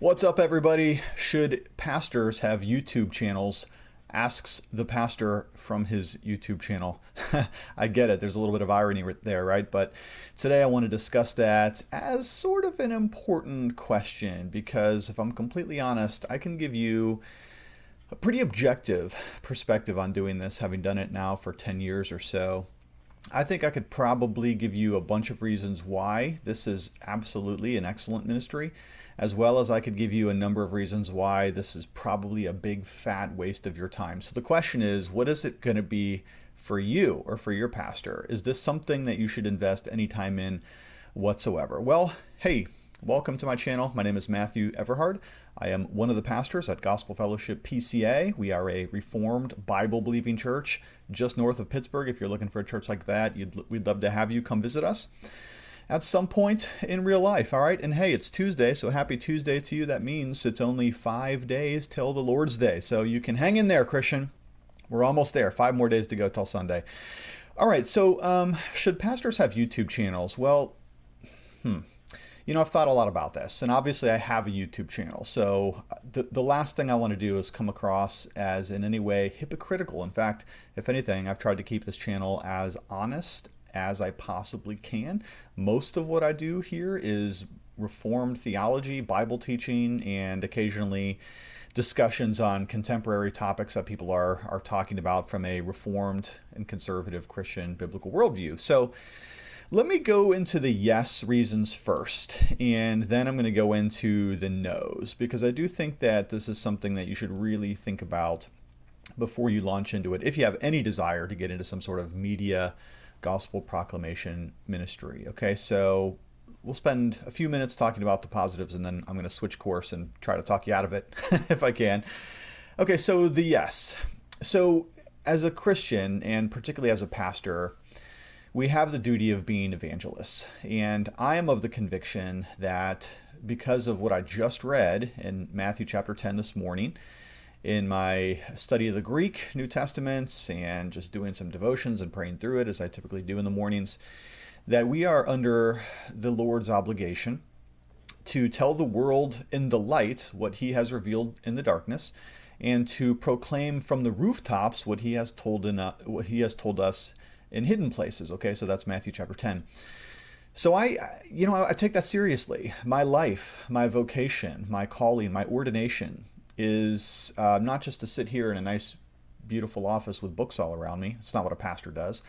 What's up, everybody? Should pastors have YouTube channels? Asks the pastor from his YouTube channel. I get it. There's a little bit of irony there, right? But today I want to discuss that as sort of an important question because if I'm completely honest, I can give you a pretty objective perspective on doing this, having done it now for 10 years or so. I think I could probably give you a bunch of reasons why this is absolutely an excellent ministry, as well as I could give you a number of reasons why this is probably a big fat waste of your time. So the question is, what is it going to be for you or for your pastor? Is this something that you should invest any time in whatsoever? Well, hey, welcome to my channel. My name is Matthew Everhard. I am one of the pastors at Gospel Fellowship PCA. We are a Reformed Bible-believing church just north of Pittsburgh. If you're looking for a church like that, we'd love to have you come visit us at some point in real life, all right? And hey, it's Tuesday, so happy Tuesday to you. That means it's only 5 days till the Lord's Day, so you can hang in there, Christian. We're almost there. 5 more days to go till Sunday. All right, so should pastors have YouTube channels? Well, I've thought a lot about this, and obviously I have a YouTube channel, so the last thing I want to do is come across as in any way hypocritical. In fact, if anything, I've tried to keep this channel as honest as I possibly can. Most of what I do here is Reformed theology, Bible teaching, and occasionally discussions on contemporary topics that people are talking about from a Reformed and conservative Christian biblical worldview. So let me go into the yes reasons first, and then I'm going to go into the no's, because I do think that this is something that you should really think about before you launch into it, if you have any desire to get into some sort of media gospel proclamation ministry. Okay, so we'll spend a few minutes talking about the positives, and then I'm going to switch course and try to talk you out of it if I can. Okay, so the yes. So as a Christian, and particularly as a pastor, we have the duty of being evangelists. And I am of the conviction that because of what I just read in Matthew chapter 10 this morning, in my study of the Greek New Testaments and just doing some devotions and praying through it as I typically do in the mornings, that we are under the Lord's obligation to tell the world in the light what he has revealed in the darkness, and to proclaim from the rooftops what he has told us in hidden places. Okay, so that's Matthew chapter 10. So I take that seriously. My life, my vocation, my calling, my ordination is not just to sit here in a nice, beautiful office with books all around me. It's not what a pastor does.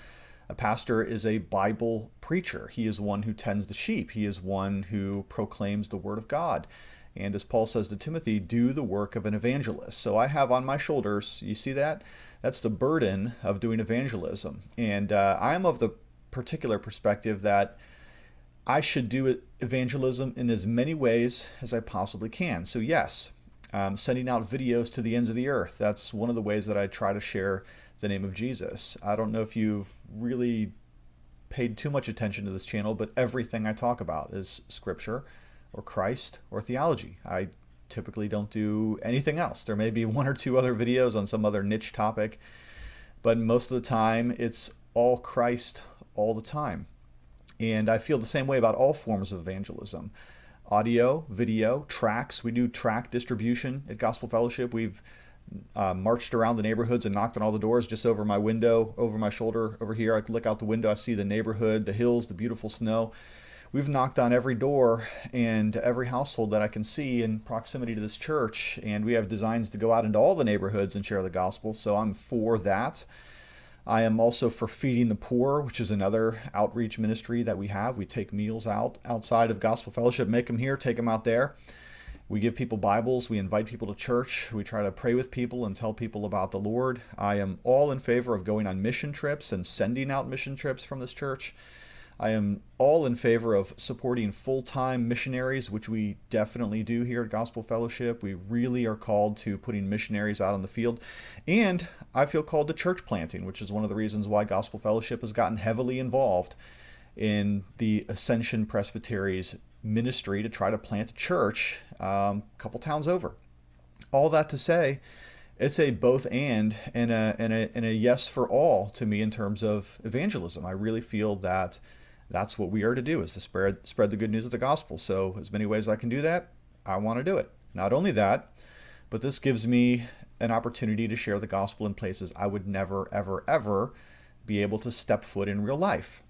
A pastor is a Bible preacher. He is one who tends the sheep. He is one who proclaims the word of God. And as Paul says to Timothy, do the work of an evangelist. So I have on my shoulders, you see that? That's the burden of doing evangelism. And I am of the particular perspective that I should do evangelism in as many ways as I possibly can. So yes, sending out videos to the ends of the earth. That's one of the ways that I try to share the name of Jesus. I don't know if you've really paid too much attention to this channel, but everything I talk about is Scripture or Christ or theology. I typically don't do anything else. There may be 1 or 2 other videos on some other niche topic, but most of the time it's all Christ all the time. And I feel the same way about all forms of evangelism. Audio, video, tracts. We do tract distribution at Gospel Fellowship. We've marched around the neighborhoods and knocked on all the doors just over my window, over my shoulder over here. I look out the window, I see the neighborhood, the hills, the beautiful snow. We've knocked on every door and every household that I can see in proximity to this church, and we have designs to go out into all the neighborhoods and share the gospel, so I'm for that. I am also for feeding the poor, which is another outreach ministry that we have. We take meals outside of Gospel Fellowship, make them here, take them out there. We give people Bibles, we invite people to church, we try to pray with people and tell people about the Lord. I am all in favor of going on mission trips and sending out mission trips from this church. I am all in favor of supporting full-time missionaries, which we definitely do here at Gospel Fellowship. We really are called to putting missionaries out on the field. And I feel called to church planting, which is one of the reasons why Gospel Fellowship has gotten heavily involved in the Ascension Presbytery's ministry to try to plant a church a couple towns over. All that to say, it's a both and a yes for all to me in terms of evangelism. I really feel that that's what we are to do, is to spread the good news of the gospel. So as many ways I can do that, I want to do it. Not only that, but this gives me an opportunity to share the gospel in places I would never, ever, ever be able to step foot in real life.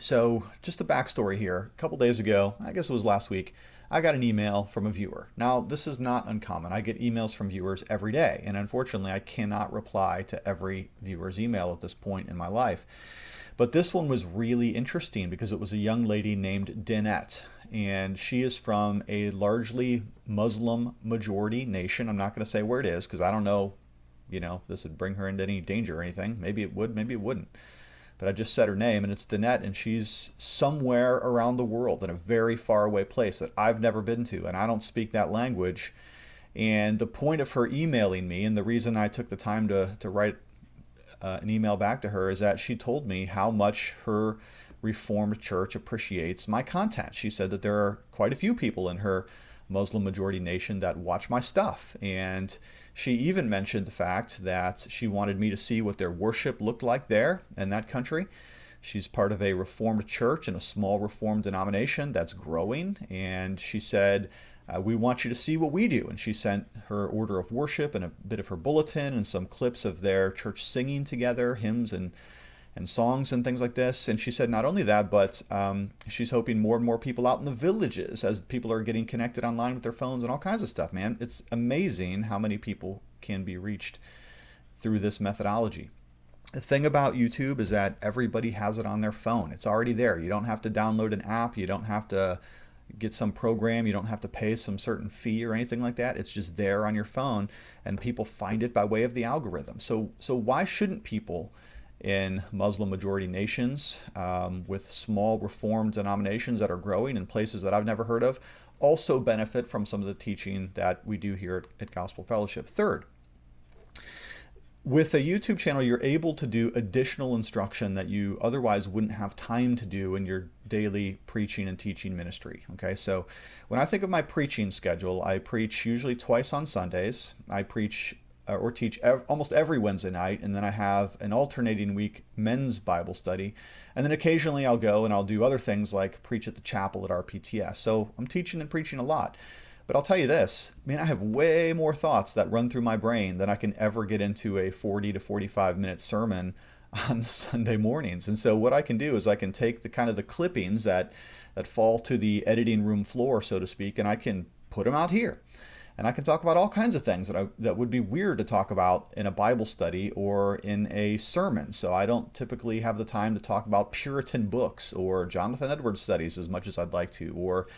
So just a backstory here. A couple days ago, I guess it was last week, I got an email from a viewer. Now, this is not uncommon. I get emails from viewers every day, and unfortunately, I cannot reply to every viewer's email at this point in my life. But this one was really interesting because it was a young lady named Dinette, and she is from a largely Muslim majority nation. I'm not going to say where it is because I don't know, if this would bring her into any danger or anything. Maybe it would, maybe it wouldn't. But I just said her name, and it's Dinette, and she's somewhere around the world in a very far away place that I've never been to, and I don't speak that language. And the point of her emailing me, and the reason I took the time to write an email back to her, is that she told me how much her Reformed church appreciates my content. She said that there are quite a few people in her Muslim majority nation that watch my stuff. And she even mentioned the fact that she wanted me to see what their worship looked like there in that country. She's part of a Reformed church in a small Reformed denomination that's growing. And she said, we want you to see what we do. And she sent her order of worship and a bit of her bulletin and some clips of their church singing together, hymns and songs and things like this. And she said not only that, but she's hoping more and more people out in the villages as people are getting connected online with their phones and all kinds of stuff, man. It's amazing how many people can be reached through this methodology. The thing about YouTube is that everybody has it on their phone. It's already there. You don't have to download an app. You don't have to get some program. You don't have to pay some certain fee or anything like that. It's just there on your phone, and people find it by way of the algorithm. So why shouldn't people in Muslim majority nations with small Reformed denominations that are growing in places that I've never heard of also benefit from some of the teaching that we do here at Gospel Fellowship? Third, with a YouTube channel, you're able to do additional instruction that you otherwise wouldn't have time to do in your daily preaching and teaching ministry. Okay, so when I think of my preaching schedule, I preach usually twice on Sundays. I preach or teach almost every Wednesday night, and then I have an alternating week men's Bible study, and then occasionally I'll go and I'll do other things like preach at the chapel at RPTS. So I'm teaching and preaching a lot. But I'll tell you this, man, I have way more thoughts that run through my brain than I can ever get into a 40 to 45 minute sermon on the Sunday mornings. And so what I can do is I can take the kind of the clippings that fall to the editing room floor, so to speak, and I can put them out here. And I can talk about all kinds of things that would be weird to talk about in a Bible study or in a sermon. So I don't typically have the time to talk about Puritan books or Jonathan Edwards studies as much as I'd like to, or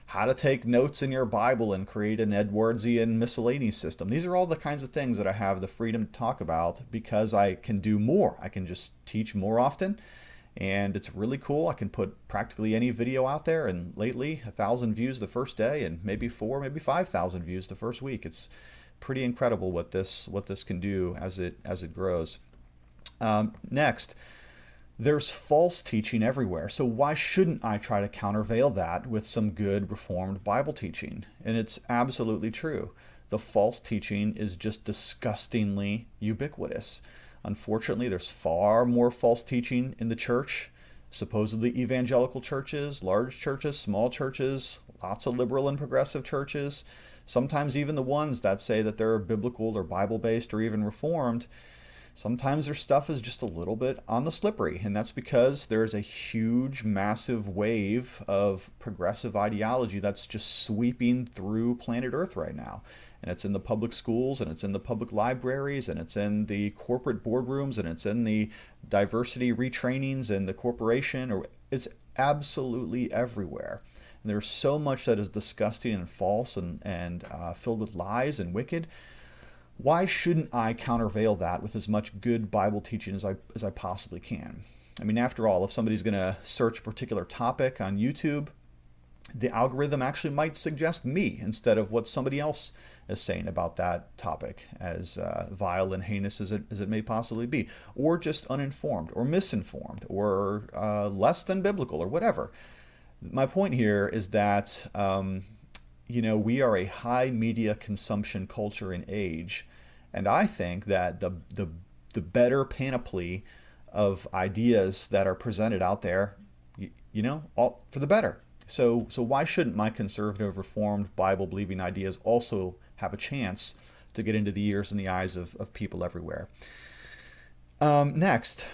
how to take notes in your Bible and create an Edwardsian miscellany system. These are all the kinds of things that I have the freedom to talk about because I can do more. I can just teach more often, and it's really cool. I can put practically any video out there, and lately 1,000 views the first day and maybe 5,000 views the first week. It's pretty incredible what this can do as it grows. Next, there's false teaching everywhere. So why shouldn't I try to countervail that with some good Reformed Bible teaching? And it's absolutely true. The false teaching is just disgustingly ubiquitous. Unfortunately, there's far more false teaching in the church, supposedly evangelical churches, large churches, small churches, lots of liberal and progressive churches, sometimes even the ones that say that they're biblical or Bible-based or even Reformed. Sometimes their stuff is just a little bit on the slippery, and that's because there's a huge, massive wave of progressive ideology that's just sweeping through planet Earth right now. And it's in the public schools, and it's in the public libraries, and it's in the corporate boardrooms, and it's in the diversity retrainings and the corporation, or it's absolutely everywhere. And there's so much that is disgusting and false and filled with lies and wicked. Why shouldn't I countervail that with as much good Bible teaching as I possibly can? I mean, after all, if somebody's going to search a particular topic on YouTube, the algorithm actually might suggest me instead of what somebody else is saying about that topic, as vile and heinous as it may possibly be, or just uninformed or misinformed or less than biblical or whatever. My point here is that we are a high media consumption culture and age, and I think that the better panoply of ideas that are presented out there, all for the better. So why shouldn't my conservative, reformed, Bible-believing ideas also have a chance to get into the ears and the eyes of people everywhere? Next,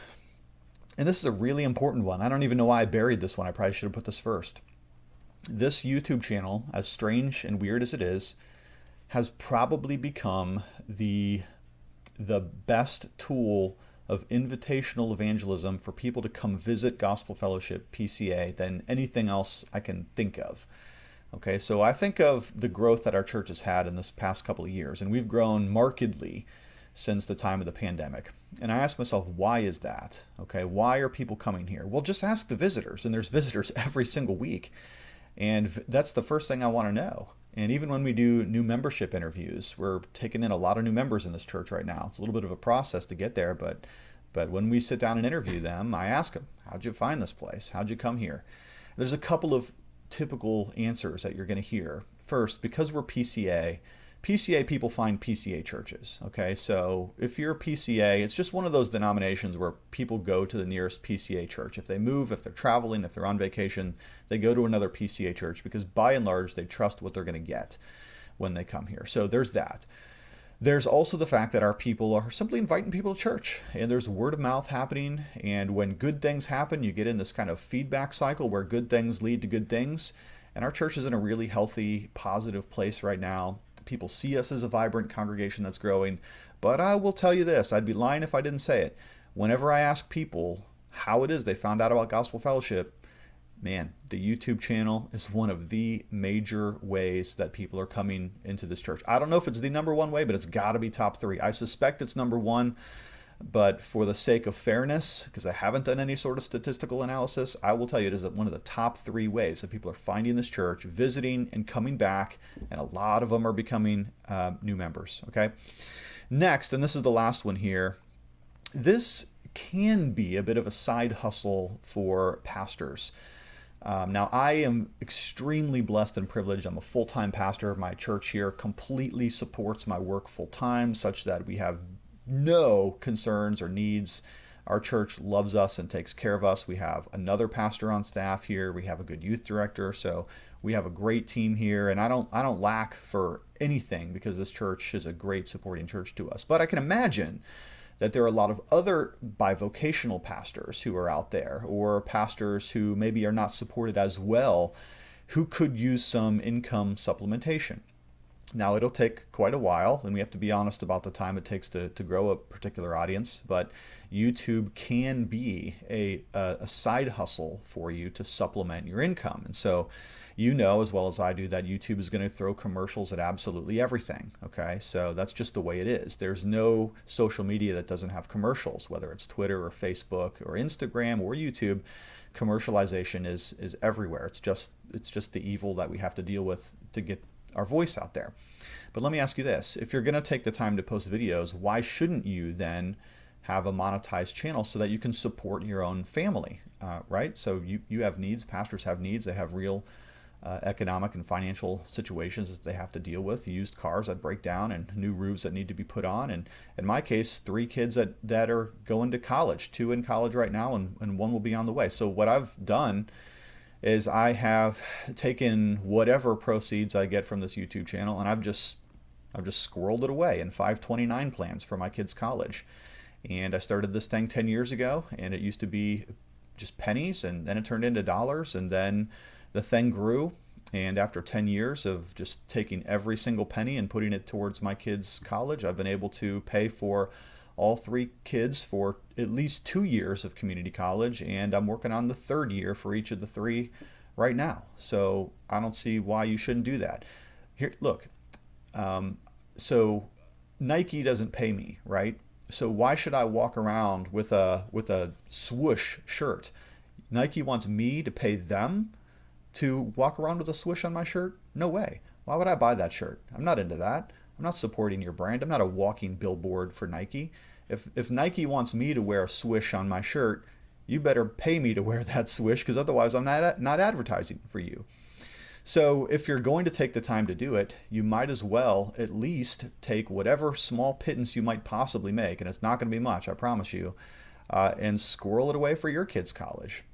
and this is a really important one. I don't even know why I buried this one. I probably should have put this first. This YouTube channel, as strange and weird as it is, has probably become the best tool of invitational evangelism for people to come visit Gospel Fellowship PCA than anything else I can think of. Okay, so I think of the growth that our church has had in this past couple of years, and we've grown markedly since the time of the pandemic. And I ask myself, why is that? Okay, why are people coming here? Well, just ask the visitors, and there's visitors every single week. And that's the first thing I want to know. And even when we do new membership interviews, we're taking in a lot of new members in this church right now. It's a little bit of a process to get there, but when we sit down and interview them, I ask them, how'd you find this place? How'd you come here? There's a couple of typical answers that you're going to hear. First, because we're PCA people find PCA churches. Okay, so if you're a PCA, it's just one of those denominations where people go to the nearest PCA church. If they move, if they're traveling, if they're on vacation, they go to another PCA church because by and large they trust what they're going to get when they come here. So there's that. There's also the fact that our people are simply inviting people to church, and there's word of mouth happening, and when good things happen, you get in this kind of feedback cycle where good things lead to good things, and our church is in a really healthy, positive place right now. People see us as a vibrant congregation that's growing, but I will tell you this, I'd be lying if I didn't say it. Whenever I ask people how it is they found out about Gospel Fellowship, man, the YouTube channel is one of the major ways that people are coming into this church. I don't know if it's the number one way, but it's got to be top three. I suspect it's number one, but for the sake of fairness, because I haven't done any sort of statistical analysis, I will tell you it is one of the top three ways that people are finding this church, visiting and coming back, and a lot of them are becoming new members. Okay. Next, and this is the last one here, this can be a bit of a side hustle for pastors. Now, I am extremely blessed and privileged. I'm a full-time pastor. My church here completely supports my work full-time, such that we have no concerns or needs. Our church loves us and takes care of us. We have another pastor on staff here. We have a good youth director. So we have a great team here, and I don't lack for anything because this church is a great supporting church to us. But I can imagine that there are a lot of other bivocational pastors who are out there, or pastors who maybe are not supported as well, who could use some income supplementation. Now, it'll take quite a while, and we have to be honest about the time it takes to grow a particular audience, but YouTube can be a side hustle for you to supplement your income. And so you know as well as I do that YouTube is going to throw commercials at absolutely everything, okay? So that's just the way it is. There's no social media that doesn't have commercials, whether it's Twitter or Facebook or Instagram or YouTube. Commercialization is everywhere. It's just the evil that we have to deal with to get our voice out there. But let me ask you this. If you're going to take the time to post videos, why shouldn't you then have a monetized channel so that you can support your own family, right? So you have needs, pastors have needs, they have real economic and financial situations that they have to deal with, used cars that break down and new roofs that need to be put on. And in my case, 3 kids that are going to college, 2 in college right now, and 1 will be on the way. So what I've done is I have taken whatever proceeds I get from this YouTube channel, and I've just squirreled it away in 529 plans for my kids' college. And I started this thing 10 years ago, and it used to be just pennies, and then it turned into dollars, and then the thing grew. And after 10 years of just taking every single penny and putting it towards my kids' college, I've been able to pay for all 3 kids for at least 2 years of community college, and I'm working on the 3rd year for each of the 3 right now. So I don't see why you shouldn't do that. Here, look, so Nike doesn't pay me, right? So why should I walk around with a swoosh shirt? Nike wants me to pay them to walk around with a swoosh on my shirt? No way. Why would I buy that shirt? I'm not into that. I'm not supporting your brand. I'm not a walking billboard for Nike. If Nike wants me to wear a swoosh on my shirt, you better pay me to wear that swoosh, because otherwise I'm not advertising for you. So if you're going to take the time to do it, you might as well at least take whatever small pittance you might possibly make, and it's not going to be much, I promise you, and squirrel it away for your kids' college.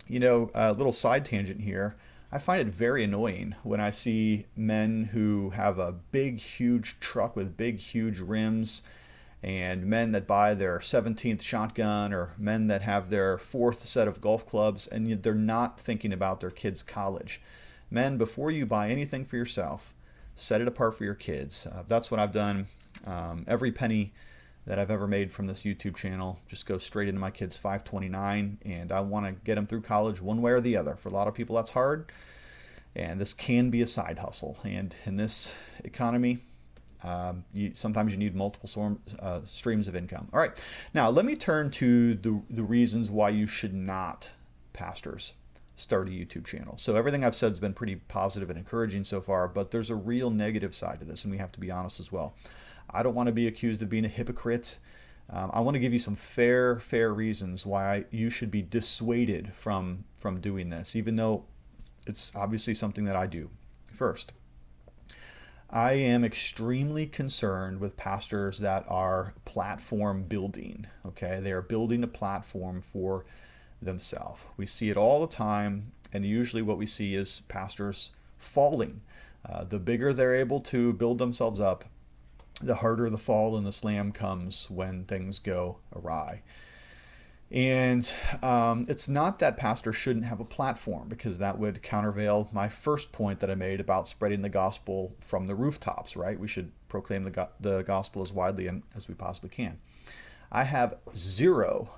You know, a little side tangent here. I find it very annoying when I see men who have a big, huge truck with big, huge rims, and men that buy their 17th shotgun, or men that have their fourth set of golf clubs, and they're not thinking about their kids' college. Men, before you buy anything for yourself, set it apart for your kids. That's what I've done. Every penny that I've ever made from this YouTube channel just goes straight into my kids' 529, and I want to get them through college one way or the other. For a lot of people, that's hard, and this can be a side hustle. And in this economy, sometimes you need multiple streams of income. All right, now let me turn to the reasons why you should not, pastors, start a YouTube channel. So everything I've said has been pretty positive and encouraging so far, but there's a real negative side to this, and we have to be honest as well. I don't want to be accused of being a hypocrite. I want to give you some fair reasons why you should be dissuaded from doing this, even though it's obviously something that I do. First, I am extremely concerned with pastors that are platform building. Okay, they are building a platform for themselves. We see it all the time, and usually what we see is pastors falling. The bigger they're able to build themselves up, the harder the fall and the slam comes when things go awry. And it's not that pastors shouldn't have a platform, because that would countervail my first point that I made about spreading the gospel from the rooftops, right? We should proclaim the gospel as widely as we possibly can. I have zero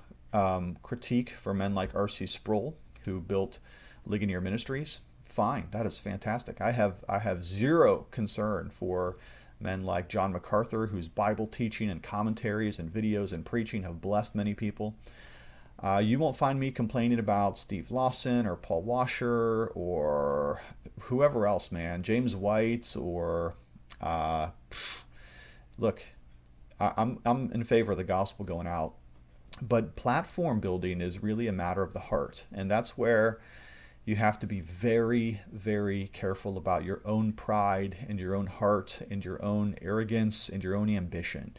critique for men like R.C. Sproul, who built Ligonier Ministries. Fine, that is fantastic. I have zero concern for men like John MacArthur, whose Bible teaching and commentaries and videos and preaching have blessed many people. You won't find me complaining about Steve Lawson or Paul Washer or whoever else, man. James White or look, I'm in favor of the gospel going out, but platform building is really a matter of the heart, and that's where you have to be very careful about your own pride and your own heart and your own arrogance and your own ambition.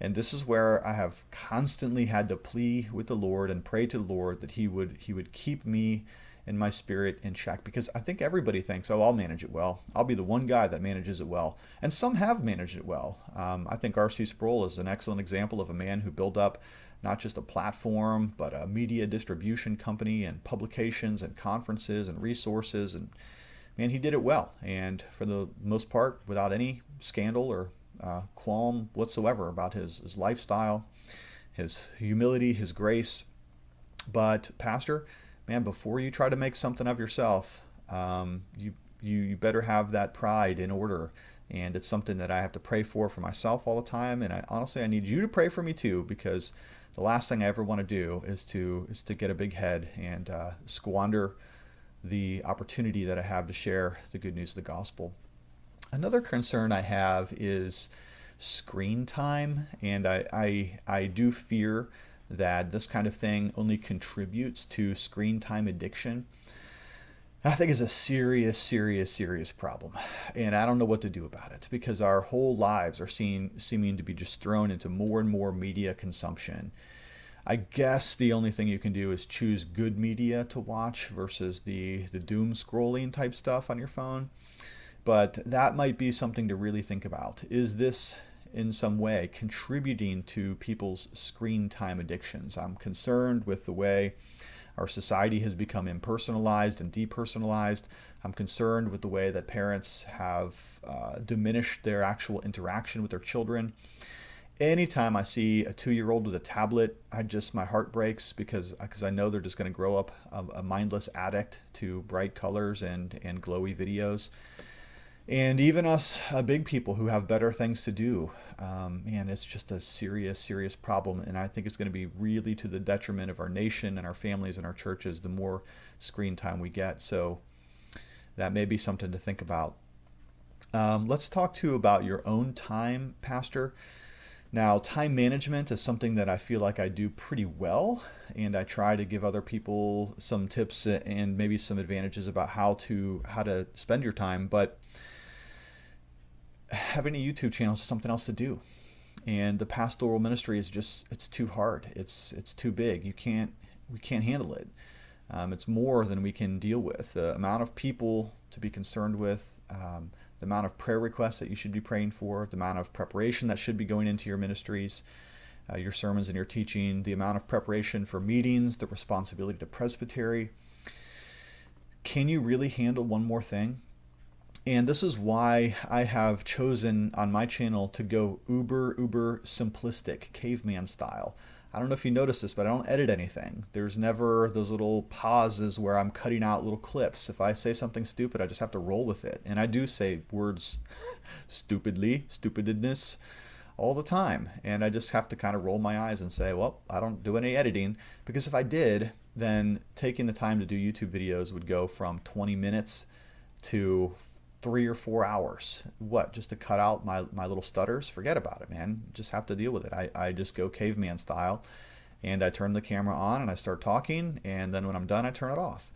And this is where I have constantly had to plead with the Lord and pray to the Lord that He would keep me and my spirit in check, because I think everybody thinks, oh, I'll manage it well. I'll be the one guy that manages it well. And some have managed it well. I think R.C. Sproul is an excellent example of a man who built up not just a platform, but a media distribution company and publications and conferences and resources. And man, he did it well. And for the most part, without any scandal or qualm whatsoever about his lifestyle, his humility, his grace. But pastor, man, before you try to make something of yourself, you better have that pride in order. And it's something that I have to pray for myself all the time. And honestly, I need you to pray for me too, because the last thing I ever want to do is to get a big head and squander the opportunity that I have to share the good news of the gospel. Another concern I have is screen time, and I do fear that this kind of thing only contributes to screen time addiction. I think it's a serious problem, and I don't know what to do about it, because our whole lives are seeming to be just thrown into more and more media consumption. I guess the only thing you can do is choose good media to watch versus the doom scrolling type stuff on your phone. But that might be something to really think about. Is this in some way contributing to people's screen time addictions? I'm concerned with the way our society has become impersonalized and depersonalized. I'm concerned with the way that parents have diminished their actual interaction with their children. Anytime I see a 2-year-old with a tablet, my heart breaks, because I know they're just going to grow up a mindless addict to bright colors and glowy videos. And even us big people who have better things to do, man, it's just a serious problem. And I think it's going to be really to the detriment of our nation and our families and our churches the more screen time we get. So that may be something to think about. Let's talk too about your own time, pastor. Now, time management is something that I feel like I do pretty well, and I try to give other people some tips and maybe some advantages about how to spend your time. But having a YouTube channel is something else to do, and the pastoral ministry is it's too hard. It's too big. We can't handle it. It's more than we can deal with. The amount of people to be concerned with, the amount of prayer requests that you should be praying for, the amount of preparation that should be going into your ministries, your sermons and your teaching, the amount of preparation for meetings, the responsibility to presbytery. Can you really handle one more thing? And this is why I have chosen on my channel to go uber simplistic, caveman style. I don't know if you noticed this, but I don't edit anything. There's never those little pauses where I'm cutting out little clips. If I say something stupid, I just have to roll with it. And I do say words stupidly, stupidness all the time. And I just have to kind of roll my eyes and say, well, I don't do any editing. Because if I did, then taking the time to do YouTube videos would go from 20 minutes to 3 or 4 hours. What, just to cut out my little stutters? Forget about it, man. Just have to deal with it. I just go caveman style, and I turn the camera on and I start talking, and then when I'm done I turn it off.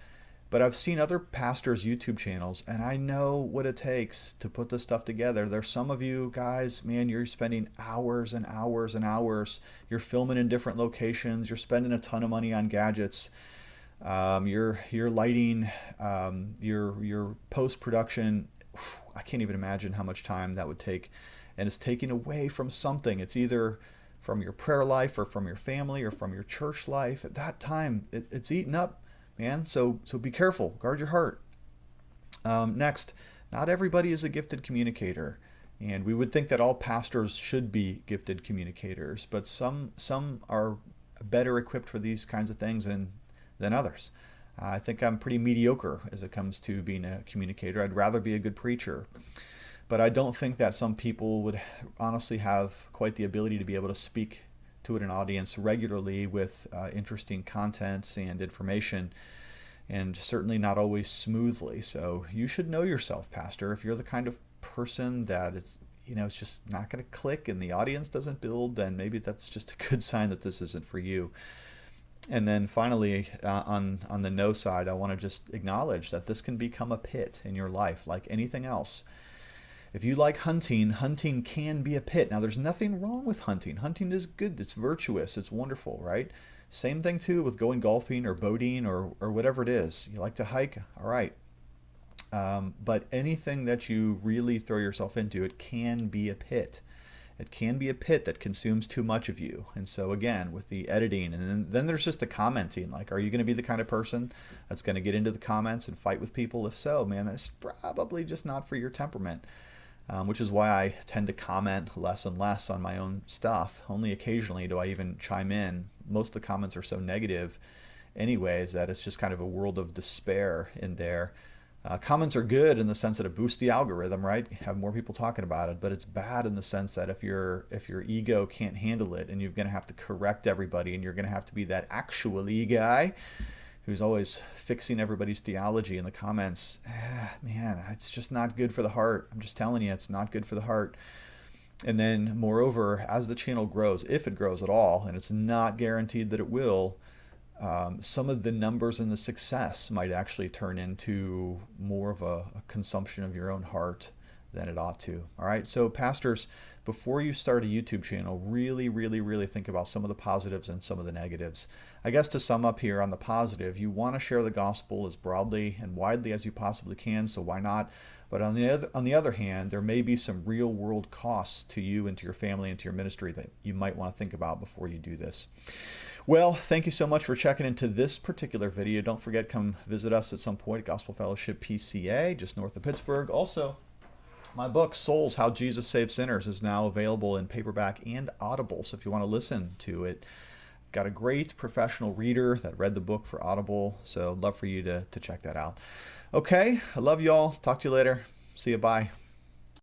But I've seen other pastors' YouTube channels, and I know what it takes to put this stuff together. There's some of you guys, man, you're spending hours and hours and hours. You're filming in different locations. You're spending a ton of money on gadgets. Your lighting, your post-production. I can't even imagine how much time that would take. And it's taken away from something. It's either from your prayer life or from your family or from your church life. At that time, it's eaten up, man. So be careful. Guard your heart. Next, not everybody is a gifted communicator. And we would think that all pastors should be gifted communicators, but some are better equipped for these kinds of things than others. I think I'm pretty mediocre as it comes to being a communicator. I'd rather be a good preacher. But I don't think that some people would honestly have quite the ability to be able to speak to an audience regularly with interesting contents and information, and certainly not always smoothly. So you should know yourself, Pastor. If you're the kind of person that it's just not going to click and the audience doesn't build, then maybe that's just a good sign that this isn't for you. And then finally, on the no side, I want to just acknowledge that this can become a pit in your life, like anything else. If you like hunting, hunting can be a pit. Now, there's nothing wrong with hunting. Hunting is good. It's virtuous. It's wonderful, right? Same thing, too, with going golfing or boating or whatever it is. You like to hike? All right. But anything that you really throw yourself into, it can be a pit. It can be a pit that consumes too much of you. And so again, with the editing, and then there's just the commenting, like, are you going to be the kind of person that's going to get into the comments and fight with people? If so, man, that's probably just not for your temperament, which is why I tend to comment less and less on my own stuff. Only occasionally do I even chime in. Most of the comments are so negative anyways that it's just kind of a world of despair in there. Comments are good in the sense that it boosts the algorithm, right? You have more people talking about it, but it's bad in the sense that if your ego can't handle it and you're going to have to correct everybody and you're going to have to be that actually guy who's always fixing everybody's theology in the comments, man, it's just not good for the heart. I'm just telling you, it's not good for the heart. And then moreover, as the channel grows, if it grows at all, and it's not guaranteed that it will, some of the numbers and the success might actually turn into more of a consumption of your own heart than it ought to. All right, so pastors, before you start a YouTube channel, really think about some of the positives and some of the negatives. I guess to sum up here on the positive, you want to share the gospel as broadly and widely as you possibly can, so why not? But on the other hand, there may be some real world costs to you and to your family and to your ministry that you might want to think about before you do this. Well, thank you so much for checking into this particular video. Don't forget, come visit us at some point at Gospel Fellowship PCA, just north of Pittsburgh. Also, my book, Souls, How Jesus Saves Sinners, is now available in paperback and Audible. So if you want to listen to it, got a great professional reader that read the book for Audible. So I'd love for you to check that out. Okay, I love you all. Talk to you later. See you. Bye.